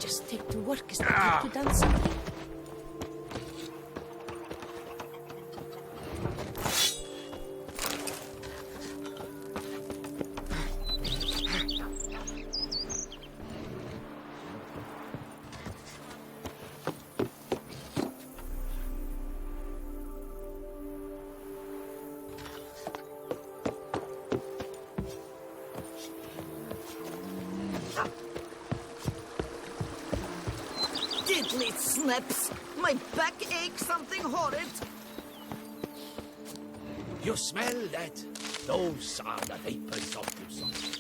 just take to work. Is that how to done something? Diddly snaps! My back aches something horrid. You smell that? Those are the vapors of Busan.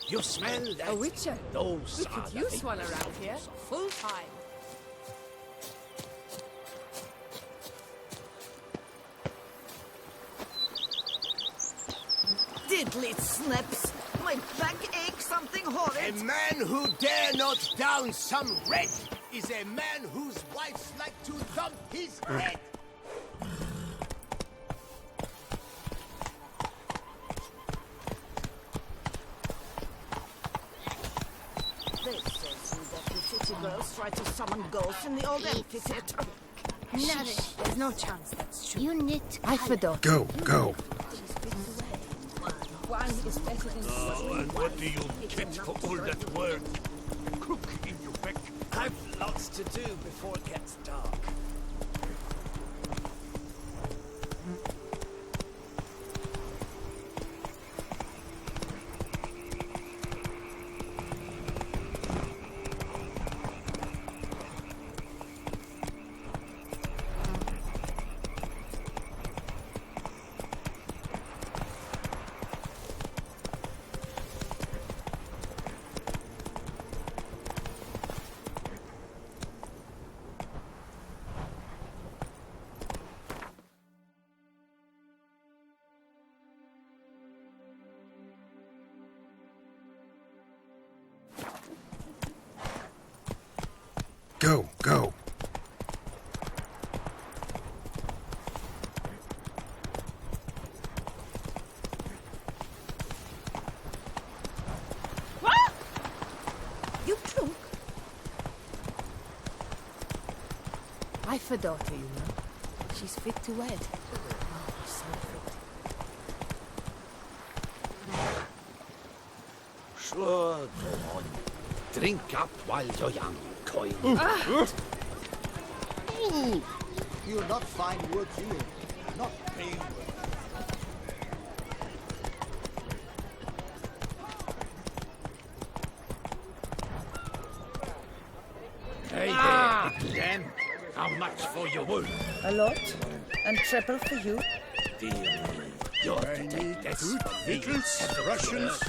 You smell that? A witcher. Those We are could the use one vapors around of here. Busan. Full time. Diddly snaps! My back aches something horrid. A man who dare not down some red is a man whose wives like to thump his head. They say that the city girls try to summon ghosts in the old amphitheater. Nourish. There's no chance that's true. You knit. I forgot. Go, go. One is better than Oh, and what do you get for all that work? Cook in your back. I've lots to do before it gets dark. Go, go. You drunk? I for daughter, you know. She's fit to wed. Oh, so fit. Sure, go on. Drink up while you're young, coin. You'll not find work here. Not paying work. Hey there, little lamb. How much for your wool? A lot. And treble for you. Dear me, you're to take this. Victuals, rations,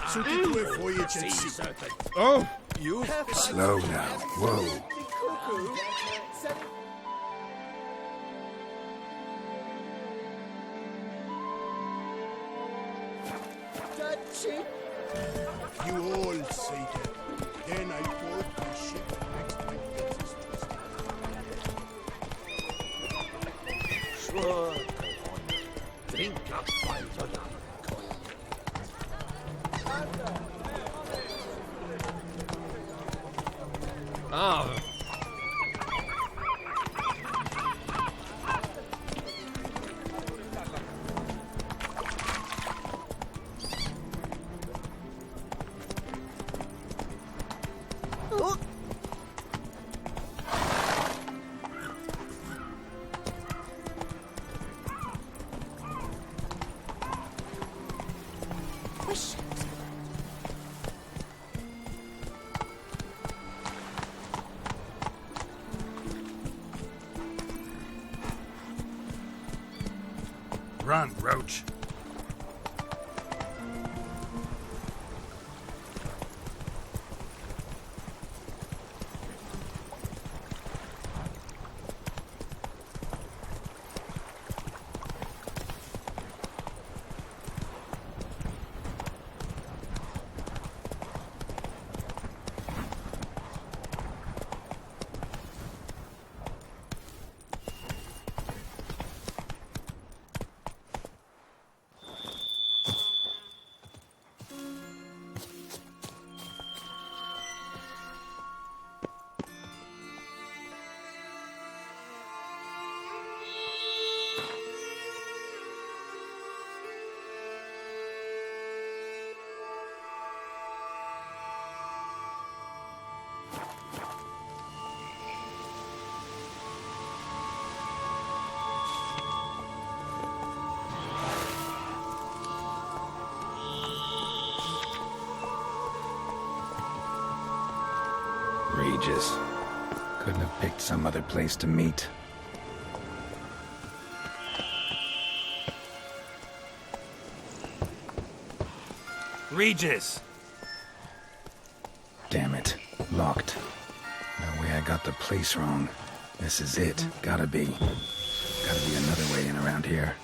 suited to a voyage at See, sea. serpent. Oh, you Slow now. Whoa. You all say that. Then I board my ship next my fences twisted. Sure, go on. Drink up while you're young, coin. Ah. Oh. Wish. Run, Roach. Regis. Couldn't have picked some other place to meet. Regis! Damn it. Locked. No way I got the place wrong. This is it. Gotta be. Gotta be another way in around here.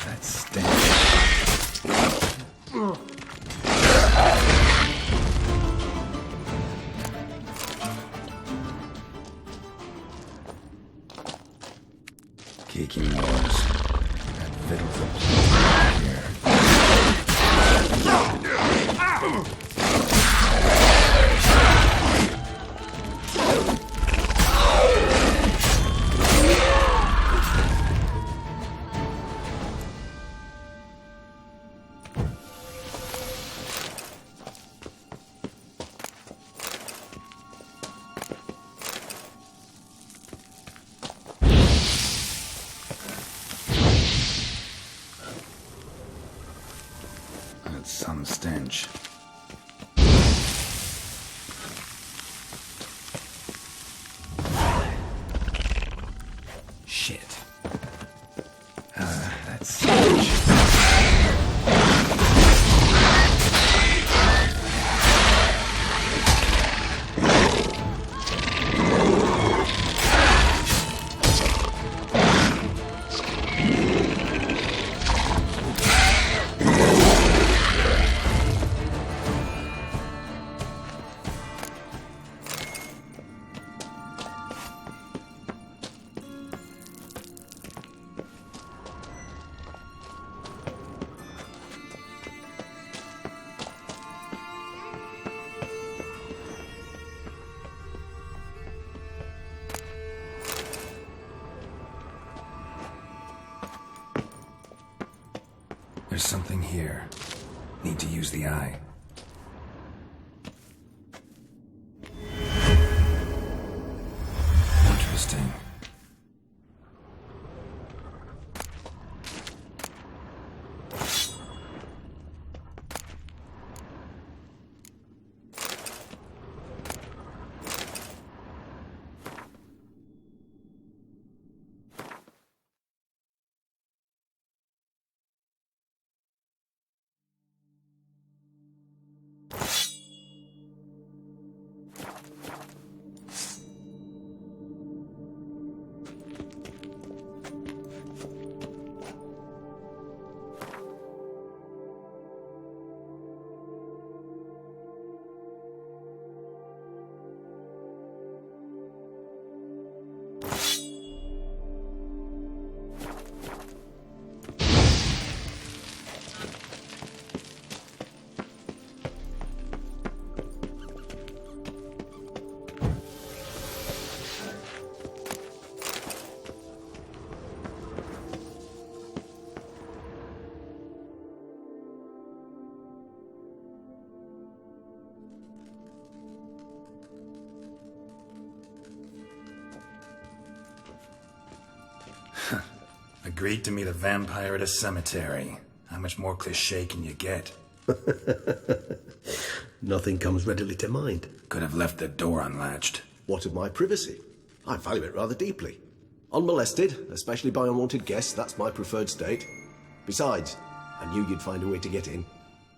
That stinks. Kicking walls. That fiddles a place here. That's some stench. Shit. That's stench. There's something here. Need to use the eye. Interesting. Agreed to meet a vampire at a cemetery. How much more cliché can you get? Nothing comes readily to mind. Could have left the door unlatched. What of my privacy? I value it rather deeply. Unmolested, especially by unwanted guests, that's my preferred state. Besides, I knew you'd find a way to get in.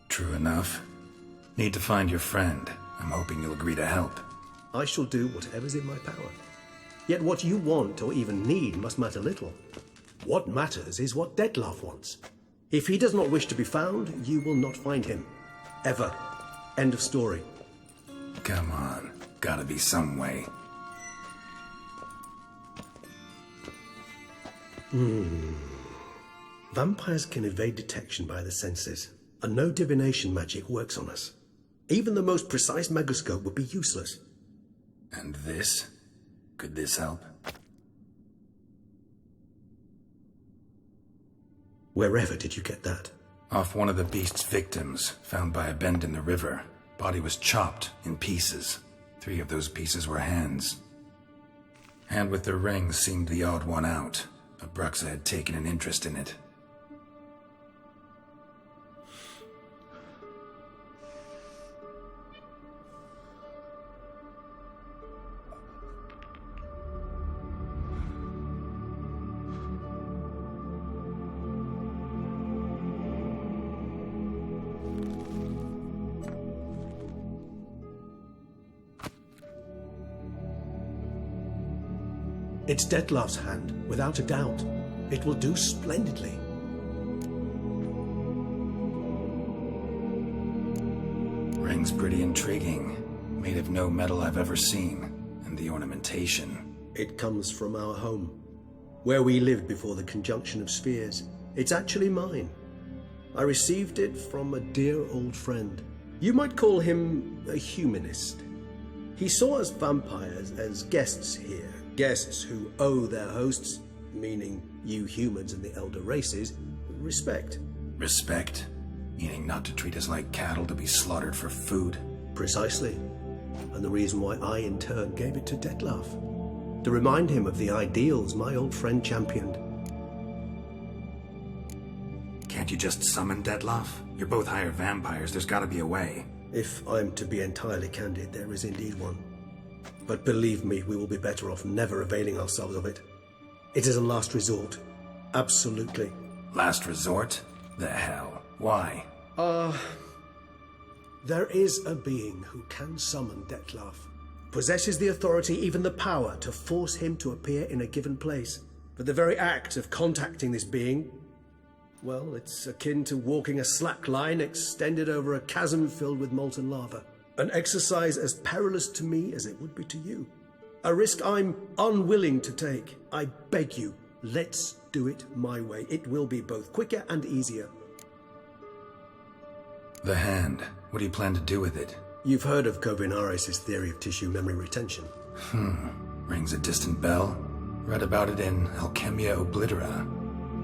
True enough. Need to find your friend. I'm hoping you'll agree to help. I shall do whatever's in my power. Yet what you want or even need must matter little. What matters is what Dettlaff wants. If he does not wish to be found, you will not find him. Ever. End of story. Come on. Gotta be some way. Vampires can evade detection by the senses, and no divination magic works on us. Even the most precise megoscope would be useless. And this? Could this help? Wherever did you get that? Off one of the beast's victims, found by a bend in the river. Body was chopped in pieces. 3 of those pieces were hands. Hand with the ring seemed the odd one out, but Bruxa had taken an interest in it. It's Dettlaff's hand, without a doubt. It will do splendidly. Ring's pretty intriguing. Made of no metal I've ever seen. And the ornamentation. It comes from our home, where we lived before the conjunction of spheres. It's actually mine. I received it from a dear old friend. You might call him a humanist. He saw us vampires as guests here. Guests who owe their hosts, meaning you humans and the elder races, respect. Respect? Meaning not to treat us like cattle to be slaughtered for food? Precisely. And the reason why I, in turn, gave it to Dettlaff. To remind him of the ideals my old friend championed. Can't you just summon Dettlaff? You're both higher vampires, there's gotta be a way. If I'm to be entirely candid, there is indeed one. But believe me, we will be better off never availing ourselves of it. It is a last resort. Absolutely. Last resort? The hell? Why? There is a being who can summon Dettlaff. Possesses the authority, even the power, to force him to appear in a given place. But the very act of contacting this being, well, it's akin to walking a slack line extended over a chasm filled with molten lava. An exercise as perilous to me as it would be to you. A risk I'm unwilling to take. I beg you, let's do it my way. It will be both quicker and easier. The hand. What do you plan to do with it? You've heard of Kovinaris' theory of tissue memory retention. Rings a distant bell. Read about it in Alchemia Oblitera.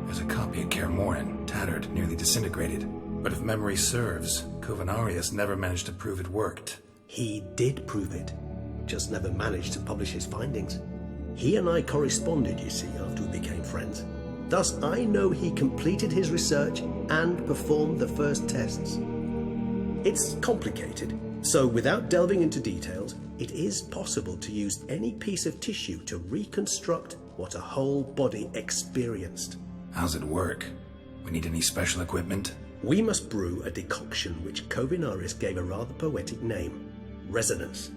There's a copy of Kaer Morhen, tattered, nearly disintegrated. But if memory serves, Kovinaris never managed to prove it worked. He did prove it, just never managed to publish his findings. He and I corresponded, you see, after we became friends. Thus, I know he completed his research and performed the first tests. It's complicated, so without delving into details, it is possible to use any piece of tissue to reconstruct what a whole body experienced. How's it work? We need any special equipment? We must brew a decoction which Kovinaris gave a rather poetic name, resonance.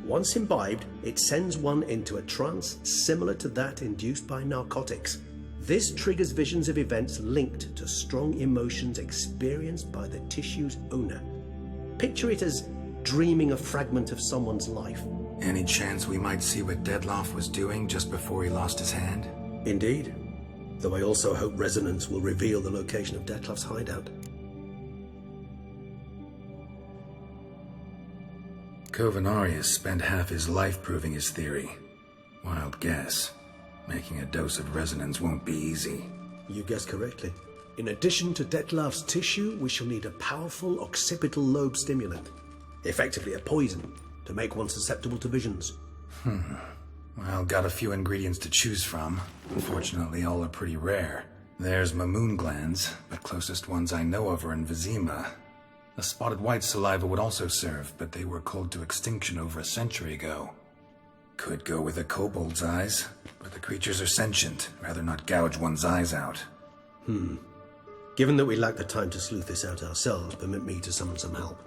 Once imbibed, it sends one into a trance similar to that induced by narcotics. This triggers visions of events linked to strong emotions experienced by the tissue's owner. Picture it as dreaming a fragment of someone's life. Any chance we might see what Dettlaff was doing just before he lost his hand? Indeed. Though I also hope resonance will reveal the location of Dettlaff's hideout. Kovinaris spent half his life proving his theory. Wild guess. Making a dose of resonance won't be easy. You guessed correctly. In addition to Dettlaff's tissue, we shall need a powerful occipital lobe stimulant. Effectively a poison, to make one susceptible to visions. Well, got a few ingredients to choose from. Unfortunately, all are pretty rare. There's Mamoon glands, but closest ones I know of are in Vizima. A spotted white saliva would also serve, but they were culled to extinction over a century ago. Could go with a kobold's eyes, but the creatures are sentient. Rather not gouge one's eyes out. Given that we lack the time to sleuth this out ourselves, permit me to summon some help.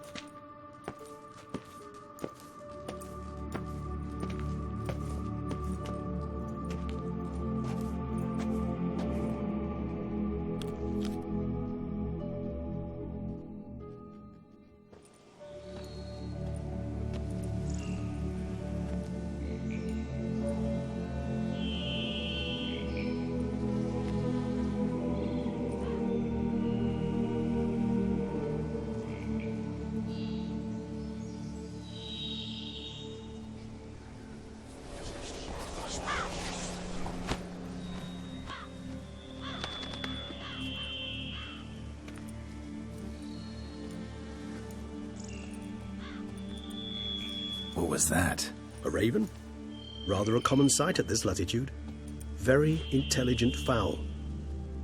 What was that? A raven? Rather a common sight at this latitude. Very intelligent fowl.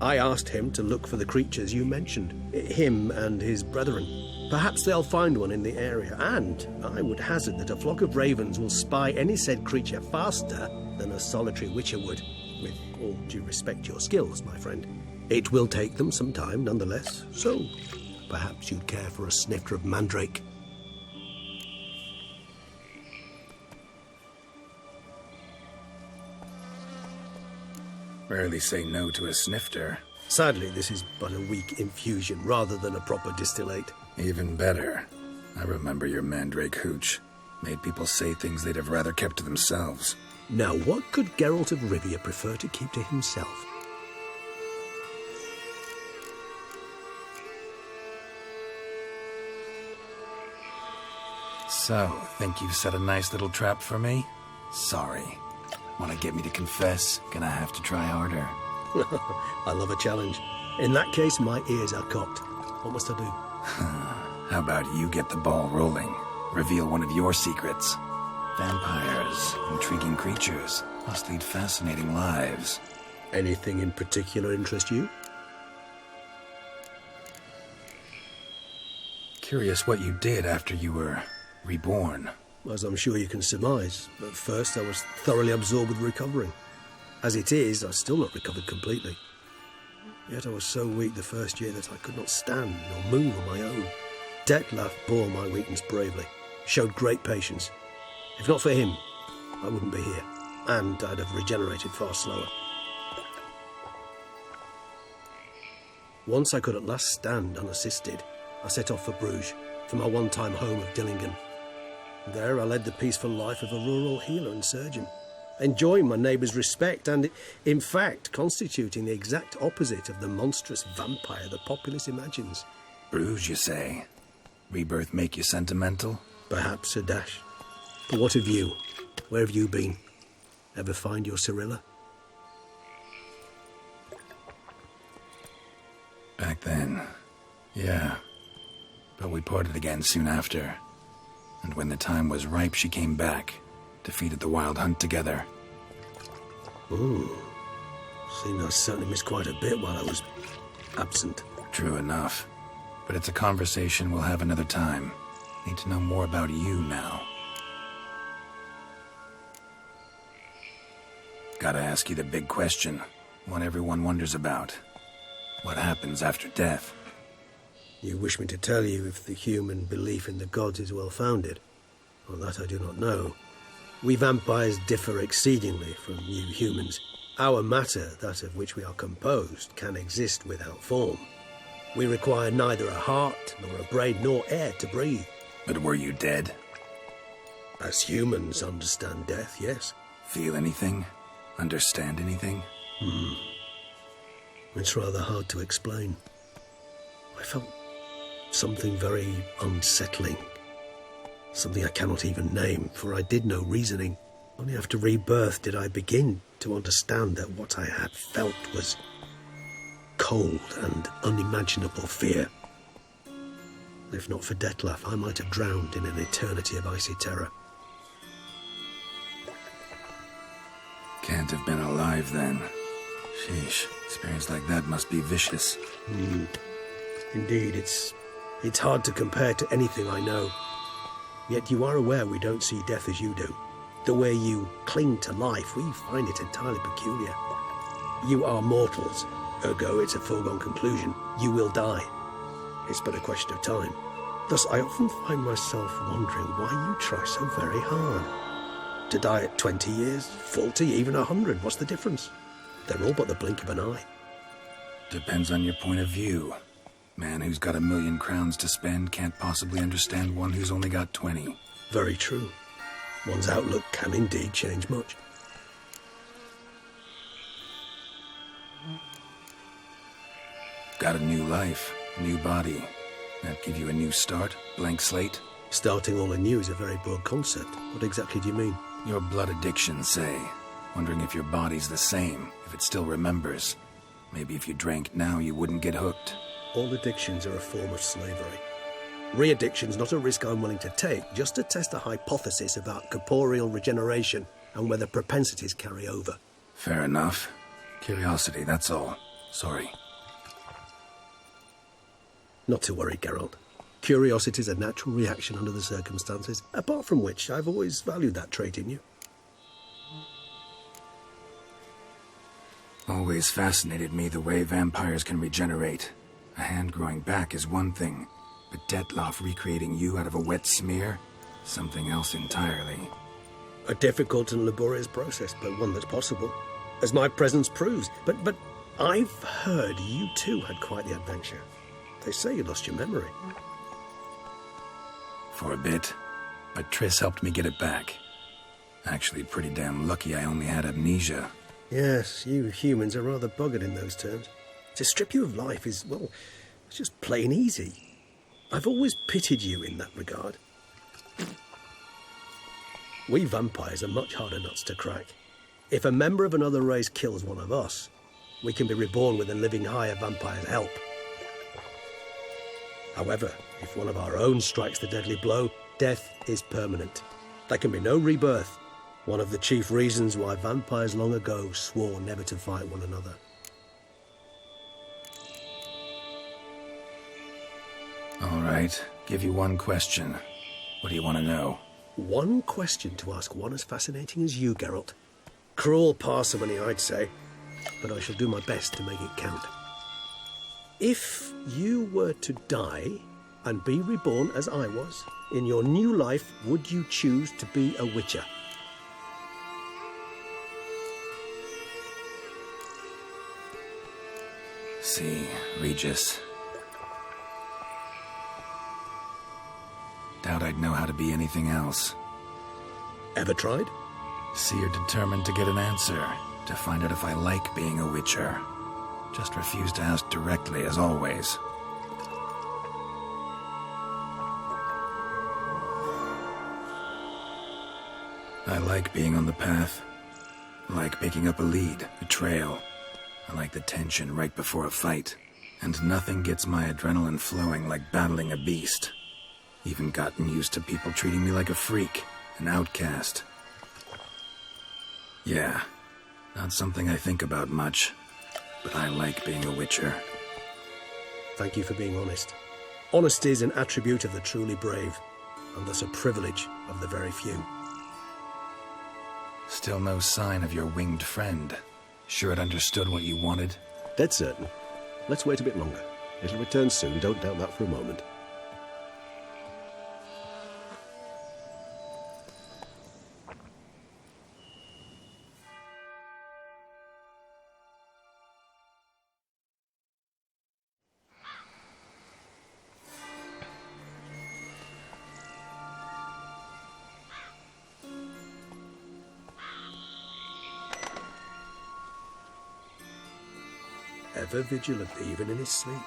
I asked him to look for the creatures you mentioned, him and his brethren. Perhaps they'll find one in the area, and I would hazard that a flock of ravens will spy any said creature faster than a solitary witcher would, with all due respect to your skills, my friend. It will take them some time, nonetheless, so perhaps you'd care for a snifter of mandrake. Rarely say no to a snifter. Sadly, this is but a weak infusion rather than a proper distillate. Even better. I remember your mandrake hooch. Made people say things they'd have rather kept to themselves. Now, what could Geralt of Rivia prefer to keep to himself? So, think you've set a nice little trap for me? Sorry. Want to get me to confess? Gonna have to try harder. I love a challenge. In that case, my ears are cocked. What must I do? How about you get the ball rolling? Reveal one of your secrets. Vampires, intriguing creatures, must lead fascinating lives. Anything in particular interest you? Curious what you did after you were reborn. As I'm sure you can surmise, at first I was thoroughly absorbed with recovering. As it is, I've still not recovered completely. Yet I was so weak the first year that I could not stand or move on my own. Detlef bore my weakness bravely, showed great patience. If not for him, I wouldn't be here, and I'd have regenerated far slower. Once I could at last stand unassisted, I set off for Bruges, for my one-time home of Dillingen. There I led the peaceful life of a rural healer and surgeon, enjoying my neighbours' respect and, in fact, constituting the exact opposite of the monstrous vampire the populace imagines. Bruges, you say? Rebirth make you sentimental? Perhaps a dash. But what of you? Where have you been? Ever find your Cyrilla? Back then, yeah. But we parted again soon after. And when the time was ripe, she came back, defeated the Wild Hunt together. Ooh. Seemed I certainly missed quite a bit while I was absent. True enough. But it's a conversation we'll have another time. Need to know more about you now. Gotta ask you the big question. One everyone wonders about. What happens after death? You wish me to tell you if the human belief in the gods is well-founded? Well, that I do not know. We vampires differ exceedingly from you humans. Our matter, that of which we are composed, can exist without form. We require neither a heart, nor a brain, nor air to breathe. But were you dead? As humans understand death, yes. Feel anything? Understand anything? It's rather hard to explain. I felt something very unsettling. Something I cannot even name, for I did no reasoning. Only after rebirth did I begin to understand that what I had felt was cold and unimaginable fear. If not for Detlef, I might have drowned in an eternity of icy terror. Can't have been alive then. Sheesh, experience like that must be vicious. Indeed, it's hard to compare to anything I know. Yet you are aware we don't see death as you do. The way you cling to life, we find it entirely peculiar. You are mortals, ergo it's a foregone conclusion. You will die. It's but a question of time. Thus, I often find myself wondering why you try so very hard. To die at 20 years, 40, even 100, what's the difference? They're all but the blink of an eye. Depends on your point of view. Man who's got 1,000,000 crowns to spend can't possibly understand one who's only got 20. Very true. One's outlook can indeed change much. Got a new life, new body. That give you a new start, blank slate? Starting all anew is a very broad concept. What exactly do you mean? Your blood addiction, say. Wondering if your body's the same, if it still remembers. Maybe if you drank now, you wouldn't get hooked. All addictions are a form of slavery. Re-addiction's not a risk I'm willing to take, just to test a hypothesis about corporeal regeneration and whether propensities carry over. Fair enough. Curiosity, that's all. Sorry. Not to worry, Geralt. Curiosity's a natural reaction under the circumstances, apart from which I've always valued that trait in you. Always fascinated me the way vampires can regenerate. A hand growing back is one thing, but Detloff recreating you out of a wet smear? Something else entirely. A difficult and laborious process, but one that's possible, as my presence proves. But I've heard you too had quite the adventure. They say you lost your memory. For a bit, but Triss helped me get it back. Actually, pretty damn lucky I only had amnesia. Yes, you humans are rather buggered in those terms. To strip you of life is, well, it's just plain easy. I've always pitied you in that regard. We vampires are much harder nuts to crack. If a member of another race kills one of us, we can be reborn with a living higher vampire's help. However, if one of our own strikes the deadly blow, death is permanent. There can be no rebirth. One of the chief reasons why vampires long ago swore never to fight one another. All right, give you one question. What do you want to know? One question to ask one as fascinating as you, Geralt. Cruel parsimony, I'd say, but I shall do my best to make it count. If you were to die and be reborn as I was, in your new life, would you choose to be a witcher? See, Regis. Doubt I'd know how to be anything else. Ever tried? See, you're determined to get an answer, to find out if I like being a witcher. Just refuse to ask directly, as always. I like being on the path. I like picking up a lead, a trail. I like the tension right before a fight. And nothing gets my adrenaline flowing like battling a beast. Even gotten used to people treating me like a freak, an outcast. Yeah, not something I think about much, but I like being a witcher. Thank you for being honest. Honesty is an attribute of the truly brave, and thus a privilege of the very few. Still no sign of your winged friend. Sure it understood what you wanted? Dead certain. Let's wait a bit longer. It'll return soon, don't doubt that for a moment. Ever vigilant, even in his sleep.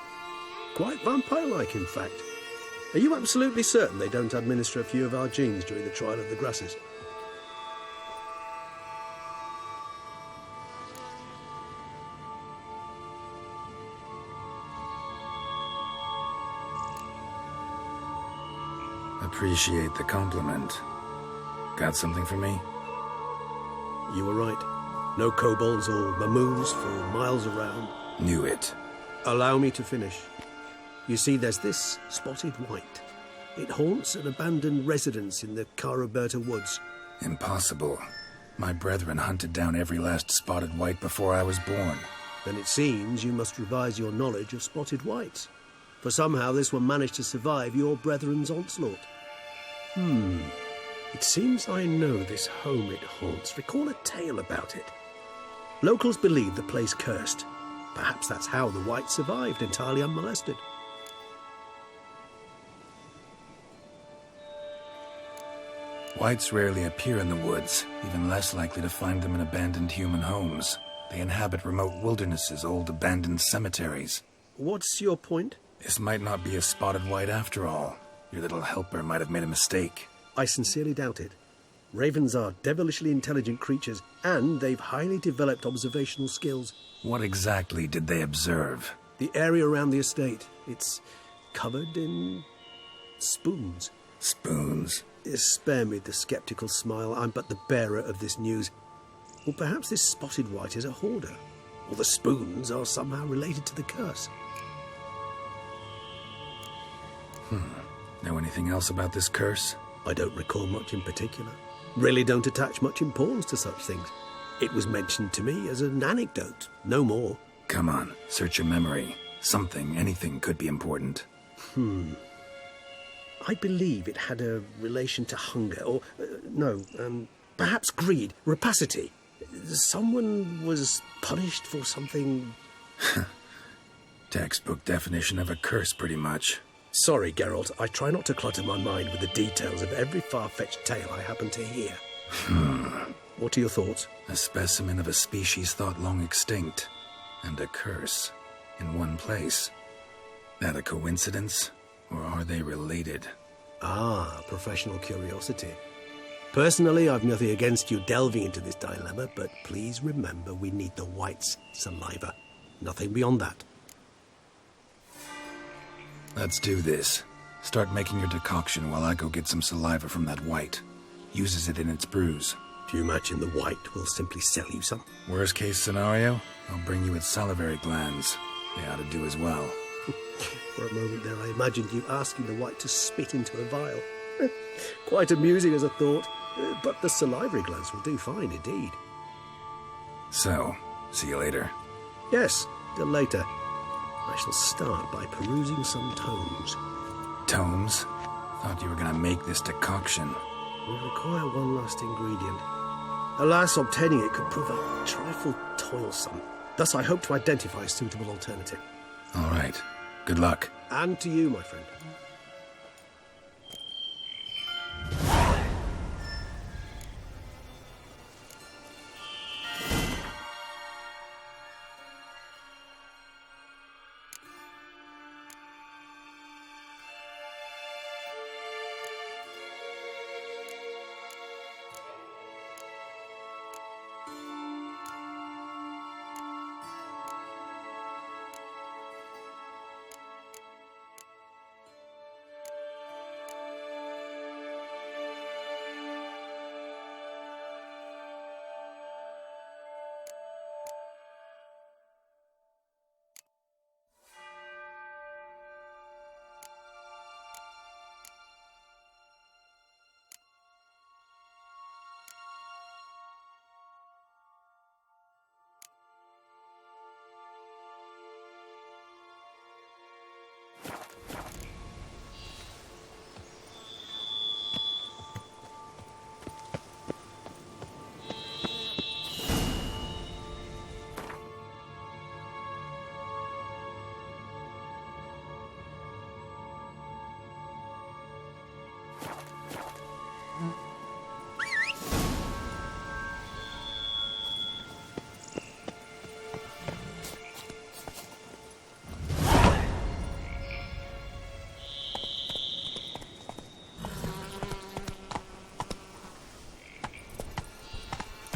Quite vampire-like, in fact. Are you absolutely certain they don't administer a few of our genes during the trial of the grasses? Appreciate the compliment. Got something for me? You were right. No kobolds or mamoons for miles around. Knew it. Allow me to finish. You see, there's this spotted white. It haunts an abandoned residence in the Caraberta woods. Impossible. My brethren hunted down every last spotted white before I was born. Then it seems you must revise your knowledge of spotted whites. For somehow this one managed to survive your brethren's onslaught. It seems I know this home it haunts. Recall a tale about it. Locals believe the place cursed. Perhaps that's how the white survived entirely unmolested. Whites rarely appear in the woods, even less likely to find them in abandoned human homes. They inhabit remote wildernesses, old abandoned cemeteries. What's your point? This might not be a spotted white after all. Your little helper might have made a mistake. I sincerely doubt it. Ravens are devilishly intelligent creatures, and they've highly developed observational skills. What exactly did they observe? The area around the estate, it's covered in spoons. Spoons? Spare me the skeptical smile. I'm but the bearer of this news. Or perhaps this spotted white is a hoarder. Or the spoons are somehow related to the curse. Know anything else about this curse? I don't recall much in particular. Really don't attach much importance to such things. It was mentioned to me as an anecdote, no more. Come on, search your memory. Something, anything could be important. I believe it had a relation to hunger, or, perhaps greed, rapacity. Someone was punished for something... Textbook definition of a curse, pretty much. Sorry, Geralt, I try not to clutter my mind with the details of every far-fetched tale I happen to hear. What are your thoughts? A specimen of a species thought long extinct, and a curse, in one place. That a coincidence, or are they related? Ah, professional curiosity. Personally, I've nothing against you delving into this dilemma, but please remember we need the white's saliva. Nothing beyond that. Let's do this. Start making your decoction while I go get some saliva from that white. Uses it in its brews. Do you imagine the white will simply sell you some? Worst case scenario, I'll bring you its salivary glands. They ought to do as well. For a moment there, I imagined you asking the white to spit into a vial. Quite amusing as a thought, but the salivary glands will do fine indeed. So, see you later. Yes, till later. I shall start by perusing some tomes. Tomes? Thought you were gonna make this decoction. Will require one last ingredient. Alas, obtaining it could prove a trifle toilsome. Thus, I hope to identify a suitable alternative. All right. Good luck. And to you, my friend.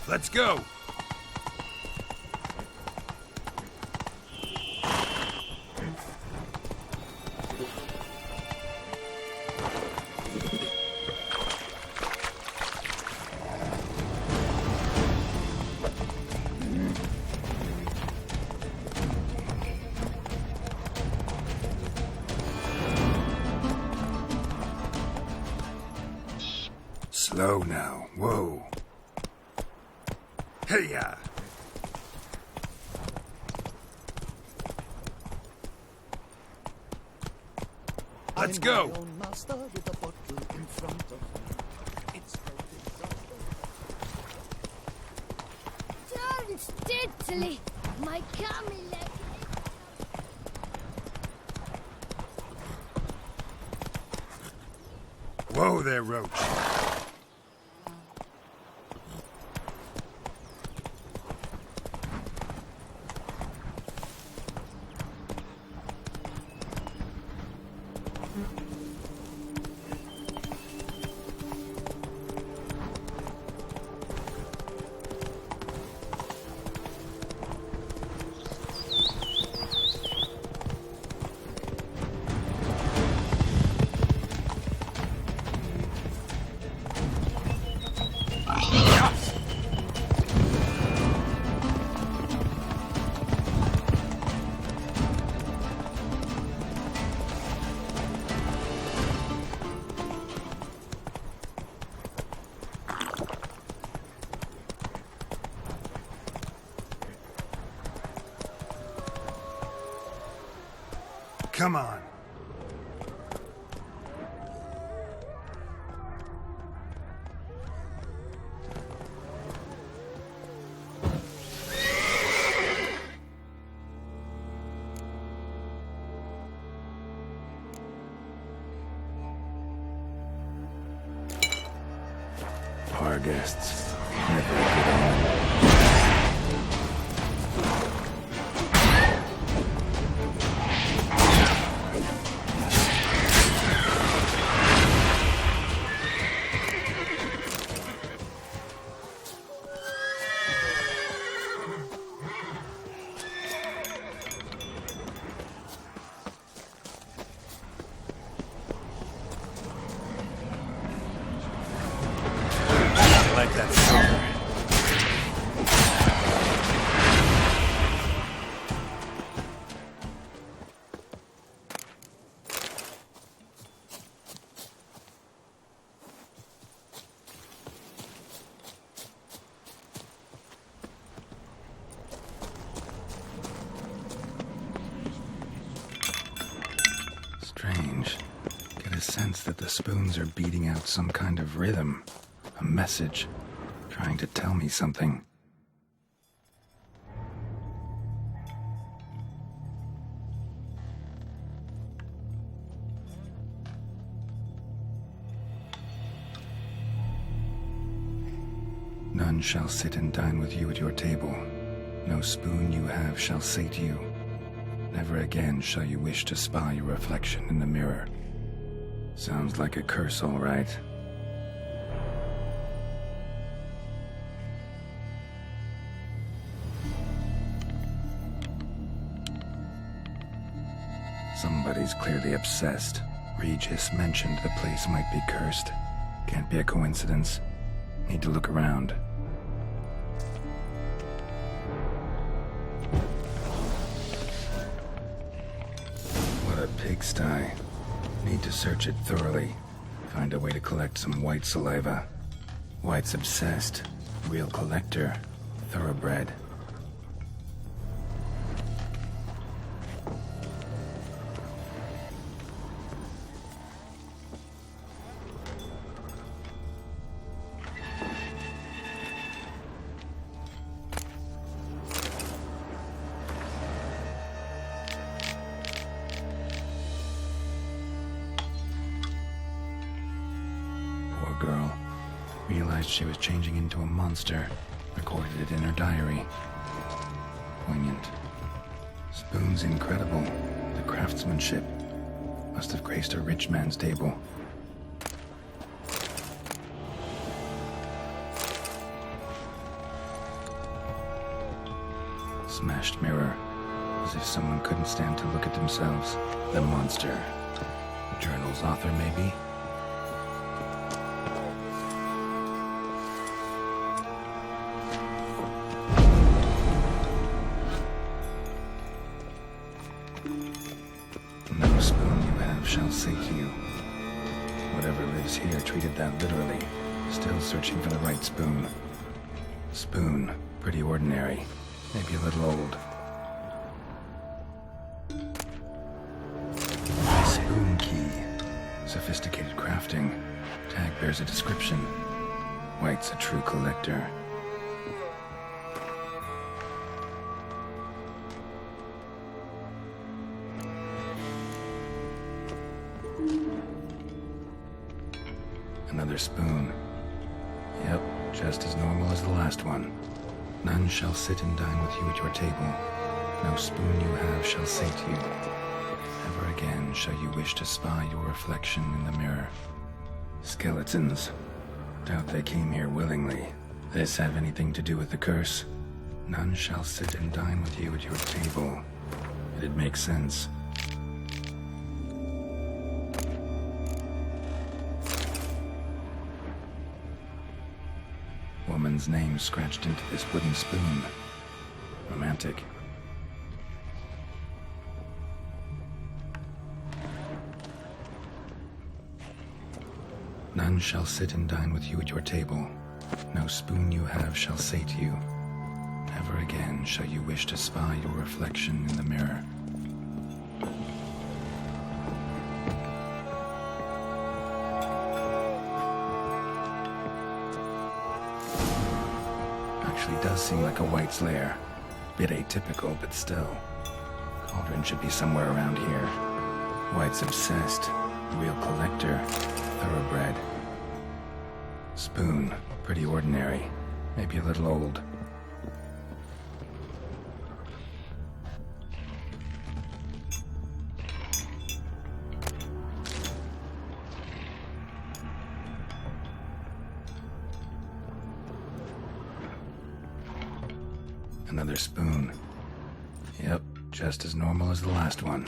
Let's go! Slow now. Whoa. Hey-ya! Let's I'm go! my own master with a bottle in front of me. It's Don't diddly, my cummy leg. Whoa there, Roach. Come on. Our guests never get on. Like that silver. Strange. Get a sense that the spoons are beating out some kind of rhythm. A message. Trying to tell me something. None shall sit and dine with you at your table. No spoon you have shall sate you. Never again shall you wish to spy your reflection in the mirror. Sounds like a curse, all right. Somebody's clearly obsessed. Regis mentioned the place might be cursed. Can't be a coincidence. Need to look around. What a pigsty. Need to search it thoroughly. Find a way to collect some white saliva. White's obsessed. Real collector. Thoroughbred. Girl realized she was changing into a monster, recorded it in her diary. Poignant. Spoon's incredible. The craftsmanship must have graced a rich man's table. Smashed mirror, as if someone couldn't stand to look at themselves. The monster. Journal's author, maybe? No spoon you have shall sate you. Whatever lives here treated that literally. Still searching for the right spoon. Spoon, pretty ordinary. Maybe a little old. Spoon key. Sophisticated crafting. Tag bears a description. White's a true collector. Another spoon. Yep, just as normal as the last one. None shall sit and dine with you at your table. No spoon you have shall sate you. Never again shall you wish to spy your reflection in the mirror. Skeletons. Doubt they came here willingly. This have anything to do with the curse? None shall sit and dine with you at your table. It'd make sense. Woman's name scratched into this wooden spoon. Romantic. None shall sit and dine with you at your table. No spoon you have shall sate you. Never again shall you wish to spy your reflection in the mirror. Actually does seem like a White's lair. Bit atypical, but still. Cauldron should be somewhere around here. White's obsessed. Real collector. Thoroughbred. Spoon. Pretty ordinary. Maybe a little old. Another spoon. Yep, just as normal as the last one.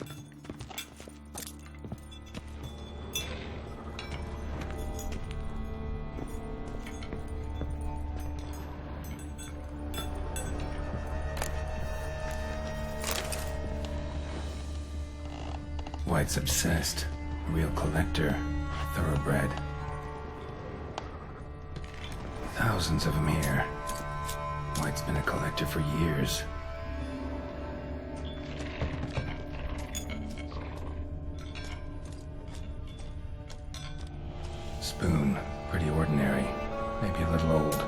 White's obsessed. A real collector. Thoroughbred. Thousands of them here. White's been a collector for years. Spoon. Pretty ordinary. Maybe a little old.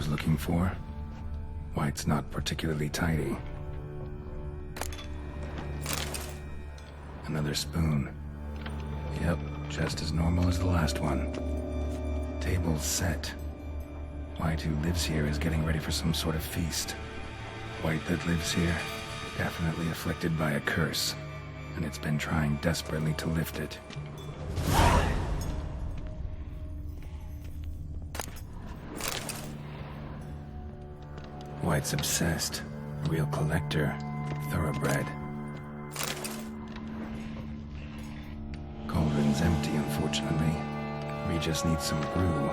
Looking for. White's not particularly tidy. Another spoon. Yep, just as normal as the last one. Table's set. White, who lives here, is getting ready for some sort of feast. White that lives here, definitely afflicted by a curse, and it's been trying desperately to lift it. White's obsessed. A real collector. Thoroughbred. Cauldron's empty, unfortunately. We just need some brew.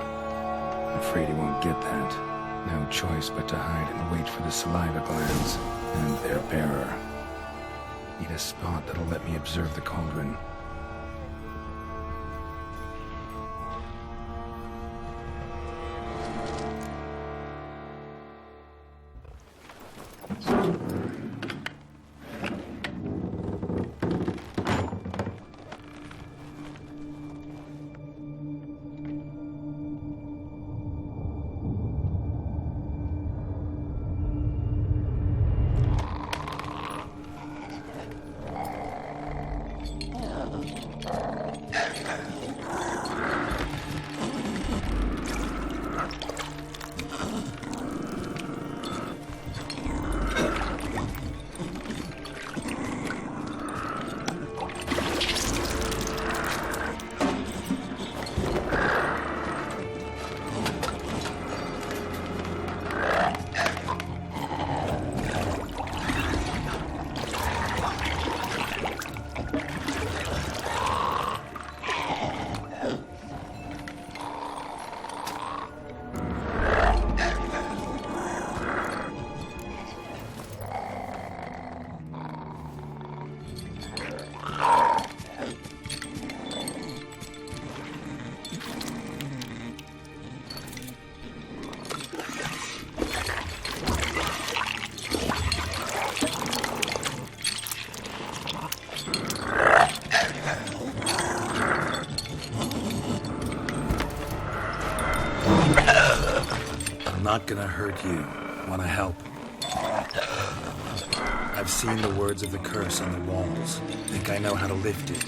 Afraid he won't get that. No choice but to hide and wait for the saliva glands and their bearer. Need a spot that'll let me observe the cauldron. not gonna hurt you. Wanna help? I've seen the words of the curse on the walls. Think I know how to lift it.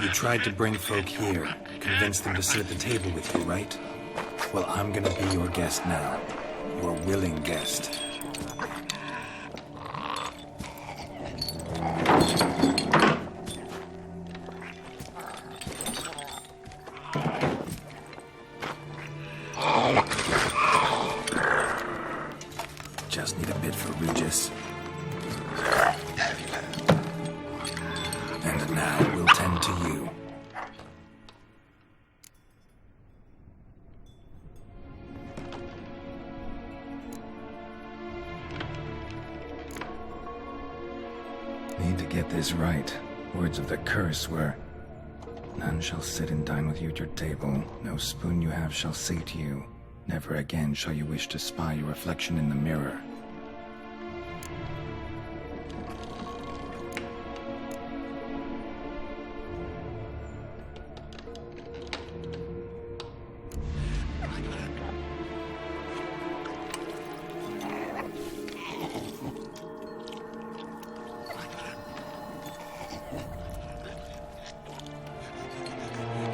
You tried to bring folk here, convince them to sit at the table with you, right? Well, I'm gonna be your guest now. Your willing guest. Just need a bit for Regis. And now we'll tend to you. Need to get this right. Words of the curse were, none shall sit and dine with you at your table. No spoon you have shall sate you. Never again shall you wish to spy your reflection in the mirror.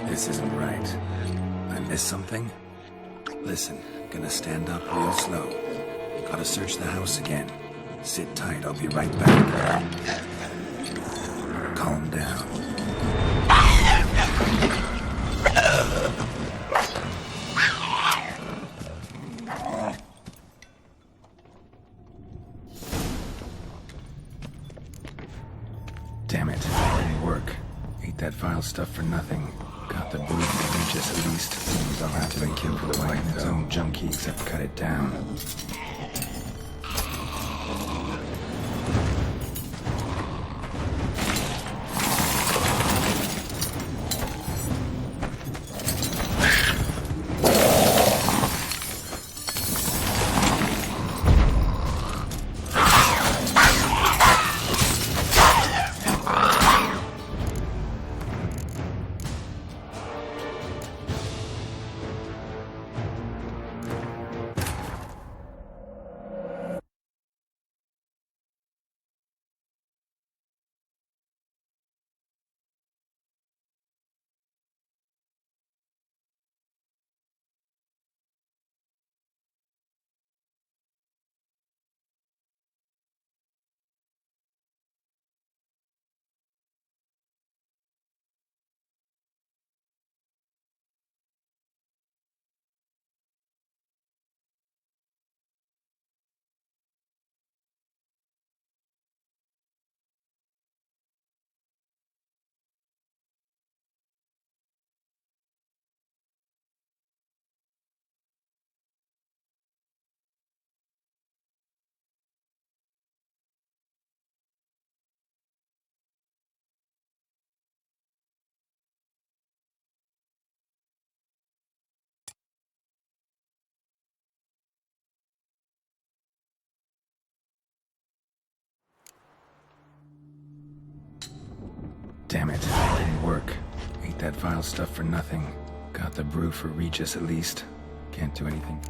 This isn't right. I missed something? Listen, gonna stand up real slow. Gotta search the house again. Sit tight, I'll be right back. Calm down. Damn it, didn't work. Ate that vile stuff for nothing. Got the booze for Regis at least. Seems I'll have to be killed for the its own junkie except cut it down. Damn it, didn't work. Ate that vile stuff for nothing. Got the brew for Regis at least. Can't do anything.